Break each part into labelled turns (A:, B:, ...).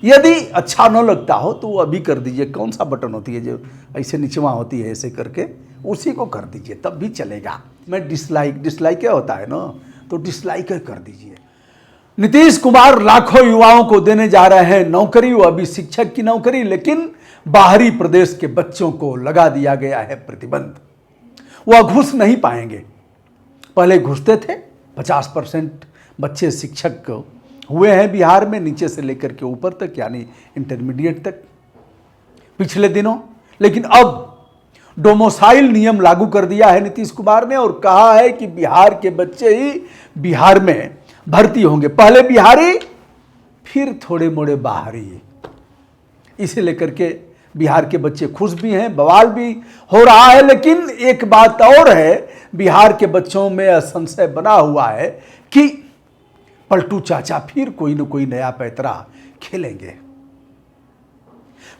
A: यदि अच्छा न लगता हो तो वो अभी कर दीजिए। कौन सा बटन होती है जो ऐसे नीचवा होती है, ऐसे करके उसी को कर दीजिए, तब भी चलेगा। मैं डिसलाइक क्या होता है ना, तो डिसलाइक कर दीजिए। नीतीश कुमार लाखों युवाओं को देने जा रहे हैं नौकरी, वो अभी शिक्षक की नौकरी, लेकिन बाहरी प्रदेश के बच्चों को लगा दिया गया है प्रतिबंध। वह घुस नहीं पाएंगे। पहले घुसते थे, 50% बच्चे शिक्षक हुए हैं बिहार में, नीचे से लेकर के ऊपर तक, यानी इंटरमीडिएट तक पिछले दिनों। लेकिन अब डोमिसाइल नियम लागू कर दिया है नीतीश कुमार ने और कहा है कि बिहार के बच्चे ही बिहार में भर्ती होंगे, पहले बिहारी फिर थोड़े मोड़े बाहरी। इसे लेकर के बिहार के बच्चे खुश भी हैं, बवाल भी हो रहा है। लेकिन एक बात और है, बिहार के बच्चों में संशय बना हुआ है कि पलटू चाचा फिर कोई न कोई नया पैतरा खेलेंगे,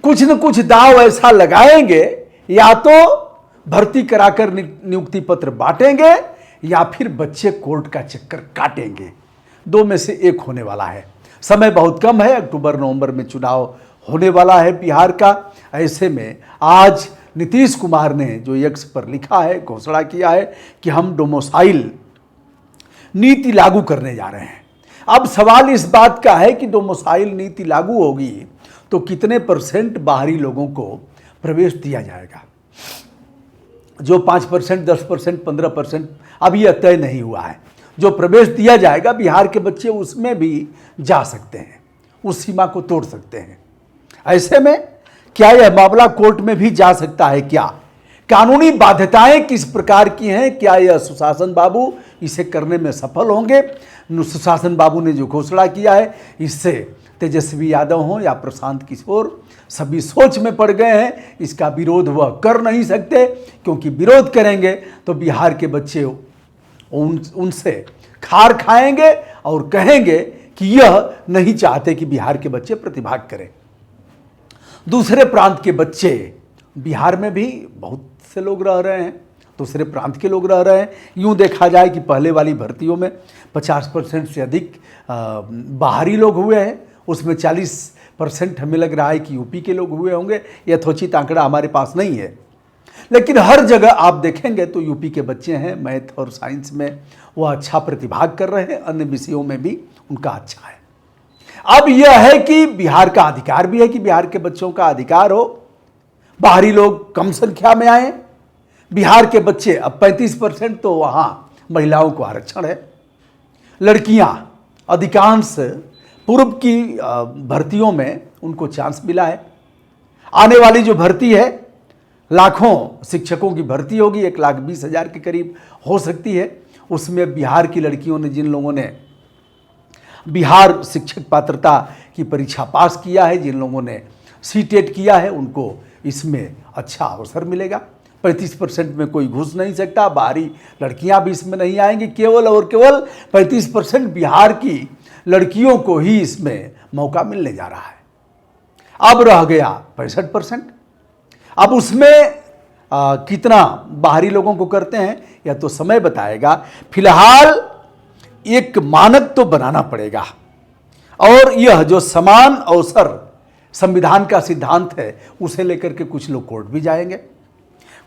A: कुछ न कुछ दाव ऐसा लगाएंगे, या तो भर्ती कराकर नियुक्ति पत्र बांटेंगे या फिर बच्चे कोर्ट का चक्कर काटेंगे। दो में से एक होने वाला है। समय बहुत कम है, अक्टूबर नवंबर में चुनाव होने वाला है बिहार का। ऐसे में आज नीतीश कुमार ने जो एक्स पर लिखा है, घोषणा किया है कि हम डोमिसाइल नीति लागू करने जा रहे हैं। अब सवाल इस बात का है कि डोमिसाइल नीति लागू होगी तो कितने % बाहरी लोगों को प्रवेश दिया जाएगा। जो 5%, 10%, 15% अभी यह तय नहीं हुआ है। जो प्रवेश दिया जाएगा, बिहार के बच्चे उसमें भी जा सकते हैं, उस सीमा को तोड़ सकते हैं। ऐसे में क्या यह मामला कोर्ट में भी जा सकता है? क्या कानूनी बाध्यताएं किस प्रकार की हैं? क्या यह सुशासन बाबू इसे करने में सफल होंगे? सुशासन बाबू ने जो घोषणा किया है, इससे तेजस्वी यादव हो या प्रशांत किशोर, सभी सोच में पड़ गए हैं। इसका विरोध वह कर नहीं सकते, क्योंकि विरोध करेंगे तो बिहार के बच्चे उनसे खार खाएंगे और कहेंगे कि यह नहीं चाहते कि बिहार के बच्चे प्रतिभाग करें। दूसरे प्रांत के बच्चे, बिहार में भी बहुत से लोग रह रहे हैं, दूसरे प्रांत के लोग रह रहे हैं। यूँ देखा जाए कि पहले वाली भर्तियों में 50% से अधिक बाहरी लोग हुए हैं, उसमें 40% हमें लग रहा है कि यूपी के लोग हुए होंगे। यथोचित आंकड़ा हमारे पास नहीं है, लेकिन हर जगह आप देखेंगे तो यूपी के बच्चे हैं। मैथ और साइंस में वो अच्छा प्रतिभाग कर रहे हैं, अन्य विषयों में भी उनका अच्छा है। अब यह है कि बिहार का अधिकार भी है कि बिहार के बच्चों का अधिकार हो, बाहरी लोग कम संख्या में आए। बिहार के बच्चे अब 35%, तो वहाँ महिलाओं को आरक्षण है। लड़कियाँ अधिकांश पूर्व की भर्तियों में उनको चांस मिला है। आने वाली जो भर्ती है, लाखों शिक्षकों की भर्ती होगी, 1,20,000 के करीब हो सकती है। उसमें बिहार की लड़कियों ने, जिन लोगों ने बिहार शिक्षक पात्रता की परीक्षा पास किया है, जिन लोगों ने सीटेट किया है, उनको इसमें अच्छा अवसर मिलेगा। 35% में कोई घुस नहीं सकता, बाहरी लड़कियां भी इसमें नहीं आएंगी। केवल और केवल 35% बिहार की लड़कियों को ही इसमें मौका मिलने जा रहा है। अब रह गया 65%। अब उसमें कितना बाहरी लोगों को करते हैं, या तो समय बताएगा। फिलहाल एक मानक तो बनाना पड़ेगा, और यह जो समान अवसर संविधान का सिद्धांत है, उसे लेकर के कुछ लोग कोर्ट भी जाएंगे।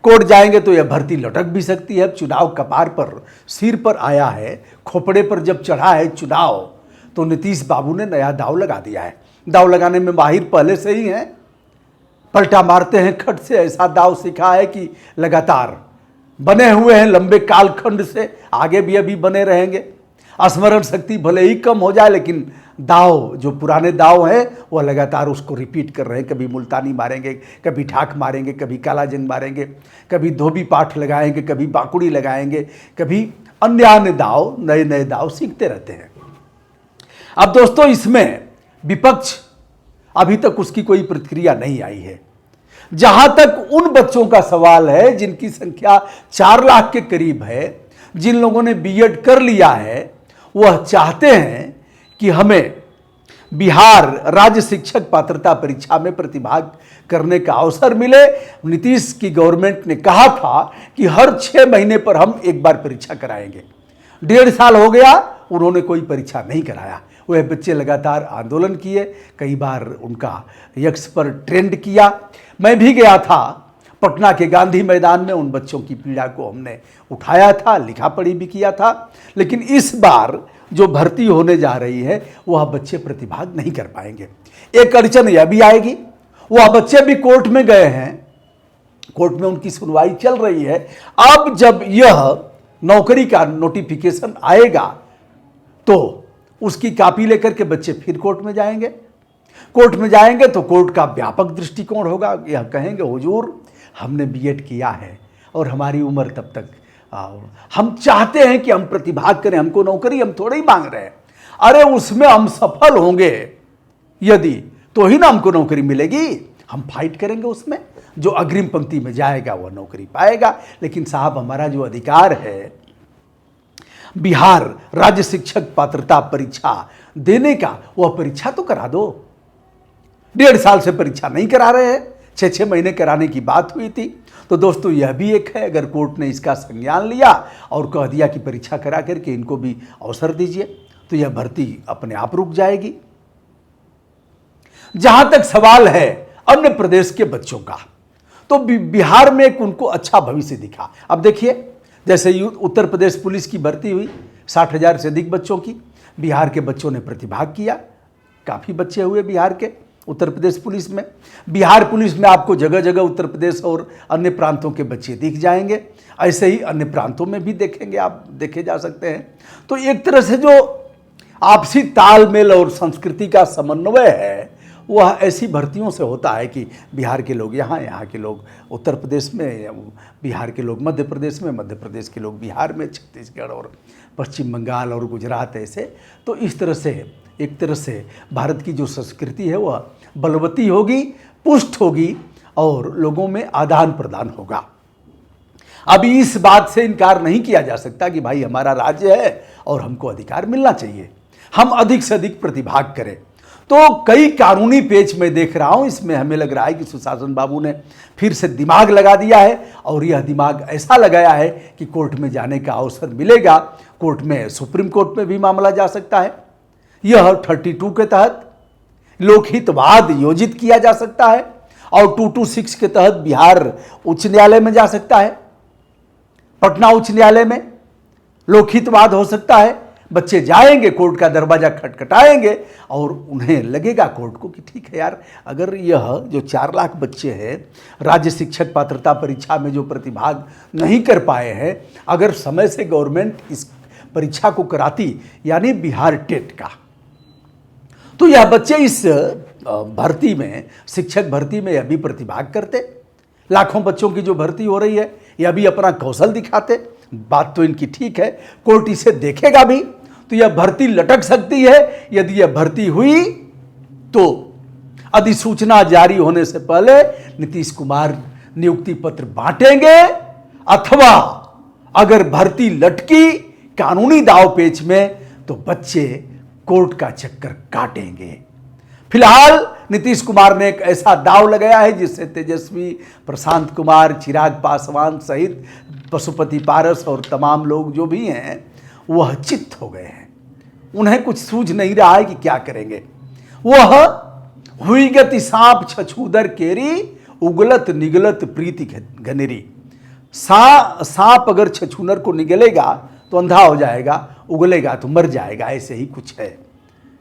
A: कोर्ट जाएंगे तो यह भर्ती लटक भी सकती है। चुनाव कपार पर, सिर पर आया है, खोपड़े पर जब चढ़ा है चुनाव, तो नीतीश बाबू ने नया दाव लगा दिया है। दाव लगाने में माहिर पहले से ही हैं, पलटा मारते हैं खट से। ऐसा दाव सीखा है कि लगातार बने हुए हैं, लंबे कालखंड से आगे भी अभी बने रहेंगे। स्मरण शक्ति भले ही कम हो जाए, लेकिन दाव, जो पुराने दाव हैं, वह लगातार उसको रिपीट कर रहे हैं। कभी मुल्तानी मारेंगे, कभी ठाक मारेंगे, कभी काला जंग मारेंगे, कभी धोबी पाठ लगाएंगे, कभी बाकुड़ी लगाएंगे, कभी अन्य दाव, नए नए दाव सीखते रहते हैं। अब दोस्तों, इसमें विपक्ष अभी तक उसकी कोई प्रतिक्रिया नहीं आई है। जहां तक उन बच्चों का सवाल है जिनकी संख्या 4 लाख के करीब है, जिन लोगों ने बीएड कर लिया है, वह चाहते हैं कि हमें बिहार राज्य शिक्षक पात्रता परीक्षा में प्रतिभाग करने का अवसर मिले। नीतीश की गवर्नमेंट ने कहा था कि हर 6 महीने पर हम एक बार परीक्षा कराएंगे। 1.5 साल हो गया, उन्होंने कोई परीक्षा नहीं कराया। वह बच्चे लगातार आंदोलन किए, कई बार उनका यक्स पर ट्रेंड किया। मैं भी गया था पटना के गांधी मैदान में, उन बच्चों की पीड़ा को हमने उठाया था, लिखा पढ़ी भी किया था। लेकिन इस बार जो भर्ती होने जा रही है वह बच्चे प्रतिभाग नहीं कर पाएंगे। एक अड़चन यह भी आएगी, वह बच्चे भी कोर्ट में गए हैं, कोर्ट में उनकी सुनवाई चल रही है। अब जब यह नौकरी का नोटिफिकेशन आएगा तो उसकी कॉपी लेकर के बच्चे फिर कोर्ट में जाएंगे। कोर्ट में जाएंगे तो कोर्ट का व्यापक दृष्टिकोण होगा, यह कहेंगे हुजूर हमने बीएड किया है और हमारी उम्र तब तक, हम चाहते हैं कि हम प्रतिभाग करें, हमको नौकरी हम थोड़े ही मांग रहे हैं। अरे उसमें हम सफल होंगे यदि तो ही ना हमको नौकरी मिलेगी, हम फाइट करेंगे उसमें। जो अग्रिम पंक्ति में जाएगा वह नौकरी पाएगा। लेकिन साहब हमारा जो अधिकार है बिहार राज्य शिक्षक पात्रता परीक्षा देने का, वह परीक्षा तो करा दो। 1.5 साल से परीक्षा नहीं करा रहे हैं, 6 महीने कराने की बात हुई थी। तो दोस्तों यह भी एक है, अगर कोर्ट ने इसका संज्ञान लिया और कह दिया कि परीक्षा करा करके इनको भी अवसर दीजिए तो यह भर्ती अपने आप रुक जाएगी। जहां तक सवाल है अन्य प्रदेश के बच्चों का, तो बिहार में एक उनको अच्छा भविष्य दिखा। अब देखिए जैसे उत्तर प्रदेश पुलिस की भर्ती हुई, 60,000 से अधिक बच्चों की, बिहार के बच्चों ने प्रतिभाग किया, काफ़ी बच्चे हुए बिहार के उत्तर प्रदेश पुलिस में। बिहार पुलिस में आपको जगह जगह उत्तर प्रदेश और अन्य प्रांतों के बच्चे दिख जाएंगे, ऐसे ही अन्य प्रांतों में भी देखेंगे, आप देखे जा सकते हैं। तो एक तरह से जो आपसी तालमेल और संस्कृति का समन्वय है वह ऐसी भर्तियों से होता है कि बिहार के लोग यहाँ, यहाँ के लोग उत्तर प्रदेश में, बिहार के लोग मध्य प्रदेश में, मध्य प्रदेश के लोग बिहार में, छत्तीसगढ़ और पश्चिम बंगाल और गुजरात ऐसे। तो इस तरह से एक तरह से भारत की जो संस्कृति है वह बलवती होगी, पुष्ट होगी और लोगों में आदान प्रदान होगा। अभी इस बात से इनकार नहीं किया जा सकता कि भाई हमारा राज्य है और हमको अधिकार मिलना चाहिए, हम अधिक से अधिक प्रतिभाग करें। तो कई कानूनी पेच में देख रहा हूं, इसमें हमें लग रहा है कि सुशासन बाबू ने फिर से दिमाग लगा दिया है और यह दिमाग ऐसा लगाया है कि कोर्ट में जाने का अवसर मिलेगा। कोर्ट में, सुप्रीम कोर्ट में भी मामला जा सकता है, यह 32 के तहत लोकहितवाद योजित किया जा सकता है और 226 के तहत बिहार उच्च न्यायालय में जा सकता है, पटना उच्च न्यायालय में लोकहितवाद हो सकता है। बच्चे जाएंगे, कोर्ट का दरवाजा खटखटाएंगे और उन्हें लगेगा कोर्ट को कि ठीक है यार, अगर यह जो 4 लाख बच्चे हैं राज्य शिक्षक पात्रता परीक्षा में जो प्रतिभाग नहीं कर पाए हैं, अगर समय से गवर्नमेंट इस परीक्षा को कराती, यानी बिहार टेट का, तो यह बच्चे इस भर्ती में, शिक्षक भर्ती में यह भी प्रतिभाग करते। लाखों बच्चों की जो भर्ती हो रही है यह भी अपना कौशल दिखाते। बात तो इनकी ठीक है, कोर्ट इसे देखेगा भी। तो यह भर्ती लटक सकती है। यदि यह भर्ती हुई तो अधिसूचना जारी होने से पहले नीतीश कुमार नियुक्ति पत्र बांटेंगे, अथवा अगर भर्ती लटकी कानूनी दाव पेच में तो बच्चे कोर्ट का चक्कर काटेंगे। फिलहाल नीतीश कुमार ने एक ऐसा दाव लगाया है जिससे तेजस्वी, प्रशांत कुमार, चिराग पासवान सहित पशुपति पारस और तमाम लोग जो भी हैं वह चित्त हो गए हैं। उन्हें कुछ सूझ नहीं रहा है कि क्या करेंगे। वह हुई गति सांप छछूदर केरी, उगलत निगलत प्रीति घनेरी। सांप अगर छछूनर को निगलेगा तो अंधा हो जाएगा, उगलेगा तो मर जाएगा, ऐसे ही कुछ है।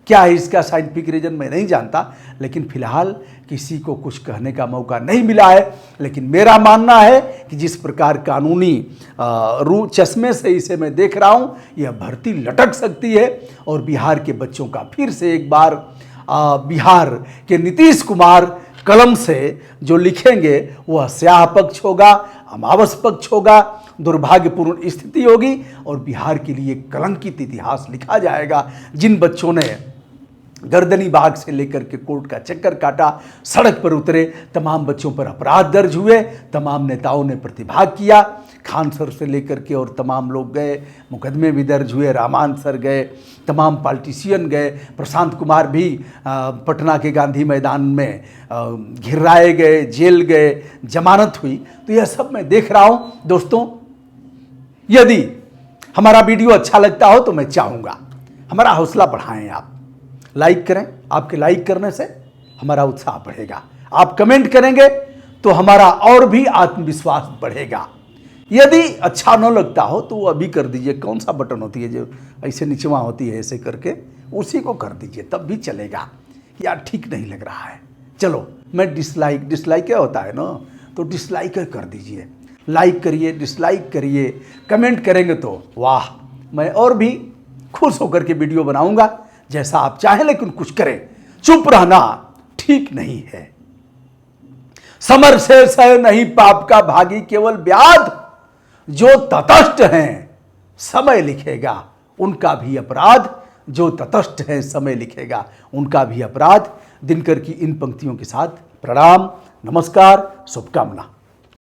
A: क्या है इसका साइंटिफिक रीजन मैं नहीं जानता, लेकिन फिलहाल किसी को कुछ कहने का मौका नहीं मिला है। लेकिन मेरा मानना है कि जिस प्रकार कानूनी चश्मे से इसे मैं देख रहा हूं, यह भर्ती लटक सकती है और बिहार के बच्चों का फिर से एक बार बिहार के नीतीश कुमार कलम से जो लिखेंगे वह स्याह पक्ष होगा, अमावस पक्ष होगा, दुर्भाग्यपूर्ण स्थिति होगी और बिहार के लिए कलंकित इतिहास लिखा जाएगा। जिन बच्चों ने गर्दनी बाग से लेकर के कोर्ट का चक्कर काटा, सड़क पर उतरे, तमाम बच्चों पर अपराध दर्ज हुए, तमाम नेताओं ने प्रतिभाग किया, खान सर से लेकर के और तमाम लोग गए, मुकदमे भी दर्ज हुए, रामान सर गए, तमाम पॉलिटिशियन गए, प्रशांत कुमार भी पटना के गांधी मैदान में घिराए गए, जेल गए, जमानत हुई। तो यह सब मैं देख रहा हूँ। दोस्तों, यदि हमारा वीडियो अच्छा लगता हो तो मैं चाहूँगा हमारा हौसला बढ़ाएं आप, लाइक करें, आपके लाइक करने से हमारा उत्साह बढ़ेगा। आप कमेंट करेंगे तो हमारा और भी आत्मविश्वास बढ़ेगा। यदि अच्छा न लगता हो तो वो अभी कर दीजिए, कौन सा बटन होती है जो ऐसे नीचवा होती है ऐसे करके, उसी को कर दीजिए, तब भी चलेगा। यार ठीक नहीं लग रहा है, चलो मैं डिसलाइक क्या होता है ना, तो डिसलाइक कर दीजिए। लाइक करिए, डिसलाइक करिए, कमेंट करेंगे तो वाह, मैं और भी खुश होकर के वीडियो बनाऊंगा जैसा आप चाहें, लेकिन कुछ करें। चुप रहना ठीक नहीं है। समर से सह नहीं पाप का भागी, केवल व्याध जो तटस्थ हैं समय लिखेगा उनका भी अपराध, जो तटस्थ हैं समय लिखेगा उनका भी अपराध। दिनकर की इन पंक्तियों के साथ प्रणाम, नमस्कार, शुभकामना।